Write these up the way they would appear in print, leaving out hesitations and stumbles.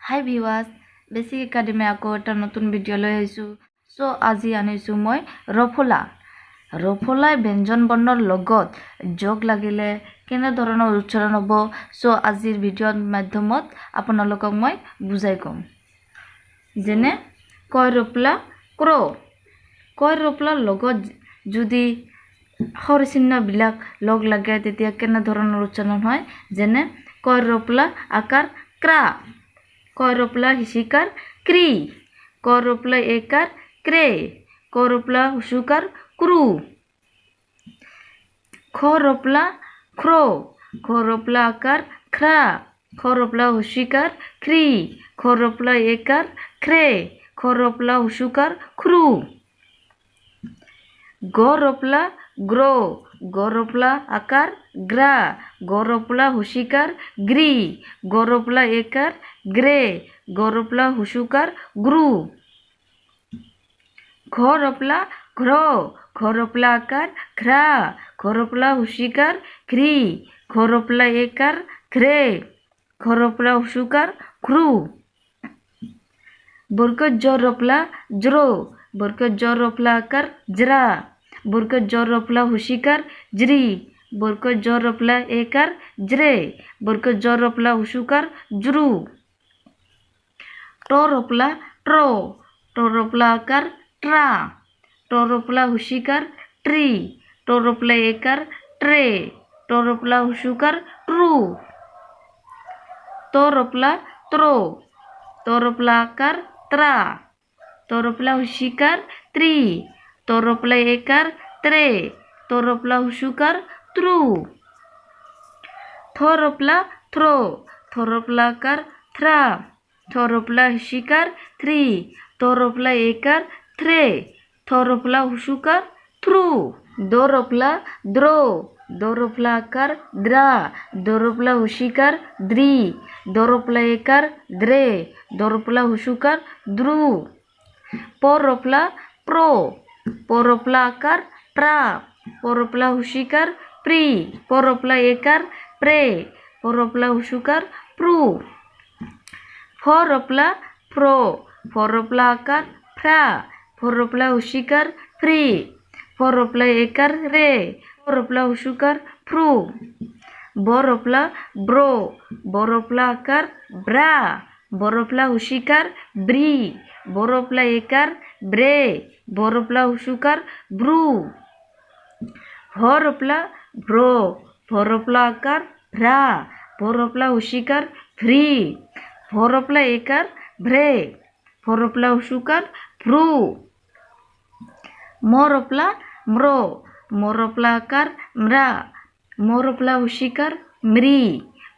High viewers, basic academy আকৌ এটা নতুন ভিডিঅ' লৈ আহিছোঁ। চ' আজি আনিছোঁ মই ৰফলা। ৰফলাই ব্যঞ্জন বৰ্ণৰ লগত যোগ লাগিলে কেনেধৰণৰ উচ্চাৰণ হ'ব। চ' আজিৰ ভিডিঅ'ৰ মাধ্যমত আপোনালোকক মই বুজাই ক'ম। যেনে কয় ৰফলা ক্ৰ, কয় ৰফলাৰ লগত যদি স্বৰ চিহ্নবিলাক লগ লাগে তেতিয়া কেনেধৰণৰ উচ্চাৰণ হয়। যেনে কয় ৰফলা আকাৰ ক্ৰা, কয় ৰফলা হিচিকাৰ ক্ৰি, কয় ৰফলা একাৰ ক্ৰে, কয় ৰফলা হুচুকাৰ ক্ৰু, খ ৰফলা খ্ৰ, খ ৰফলা আকাৰ খ্ৰা, খ ৰফলা হুচিকাৰ খ্ৰি, খ ৰফলা একাৰ খ্ৰে, খ ৰফলা হুচুকাৰ খ্ৰু, গ ৰফলা গ্ৰ, গ ৰফলা আকাৰ গ্ৰা, গ ৰফলা হুচিকাৰ গ্ৰি, গ ৰফলা একাৰ গ্ৰে, গ ৰফলা হুচুকাৰ গ্ৰু, ঘ ৰফলা ঘ্ৰ, ঘ ৰফলা আকাৰ ঘ্ৰা, ঘ ৰফলা হুচিকাৰ ঘ্ৰি, ঘ ৰফলা একাৰ ঘ্ৰে, ঘ ৰফলা হুচুকাৰ ঘ্ৰু, বৰ্গ জ ৰফলা জ্ৰ, বৰ্গ জ ৰফলা আকাৰ জ্ৰা, বৰ্গ জ ৰফলা হুচিকাৰ জ্ৰি, বৰ্গ জ ৰফলা একাৰ জ্ৰে, বৰ্গ জ ৰফলা হুচুকাৰ জ্ৰু, ট ৰফলা ট্ৰ, ট ৰফলা আকাৰ ট্ৰা, ট ৰফলা হুচিকাৰ ট্ৰি, ট ৰফলা একাৰ ট্ৰে, ট ৰফলা হুচুকাৰ ট্ৰু, ত ৰফলা ত্ৰ, ত ৰফলা আকাৰ ত্ৰা, ত ৰফলা হুচিকাৰ ত্ৰি, ত ৰফলা একাৰ ত্ৰে, ত ৰফলা হুচুকাৰ ত্ৰু, থ ৰফলা থ্ৰ, থ ৰফলা আকাৰ থ্ৰা, থ ৰফলা হুচিকাৰ থ্ৰি, থ ৰফলা একাৰ থ্ৰে, থ ৰফলা হুচুকাৰ থ্ৰু, দ ৰফলা দ্ৰ, দ ৰফলা আকাৰ দ্ৰা, দ ৰফলা হুচিকাৰ দ্ৰি, দ ৰফলা একাৰ দ্ৰে, দ ৰফলা হুচুকাৰ দ্ৰু, প ৰফলা প্ৰ, প ৰফলা আকাৰ প্ৰা, প ৰফলা হুচিকাৰ প্ৰি, প ৰফলা একাৰ প্ৰে, প ৰফলা হুচুকাৰ প্ৰু, ফ ৰফলা ফ্ৰ, ফ ৰফলা আকাৰ ফ্ৰা, ফ ৰফলা হুচিকাৰ ফ্ৰি, ফ ৰফলা একাৰ ৰে, ফ ৰফলা হুচুকাৰ ফ্ৰু, ব ৰফলা ব্ৰ, ব ৰফলা আকাৰ ব্ৰা, ব ৰফলা হুচিকাৰ ব্ৰি, ব ৰফলা একাৰ ব্ৰে, ব ৰফলা হুচুকাৰ ব্ৰু, ভ ৰফলা ভ্ৰ, ভ ৰফলা আকাৰ ভ্ৰা, ভ ৰফলা হুচিকাৰ ভ্ৰি, ভ ৰফলা একাৰ ভ্ৰে, ভ ৰফলা হুচুকাৰ ভ্ৰু, ম ৰফলা ম্ৰ, ম ৰফলা আকাৰ ম্ৰা, ম ৰফলা হুচিকাৰ মৃ,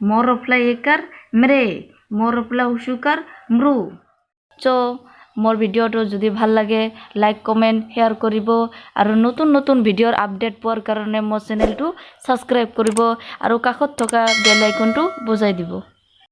ম ৰফলা একাৰ ম্ৰে, ম ৰফলা হুচুকাৰ মৃ। মোৰ ভিডিঅ'টো যদি ভাল লাগে লাইক কমেণ্ট শ্বেয়াৰ কৰিব আৰু নতুন নতুন ভিডিঅ'ৰ আপডেট পোৱাৰ কাৰণে মোৰ চেনেলটো ছাবস্ক্ৰাইব কৰিব আৰু কাষত থকা বেল আইকনটো বজাই দিব।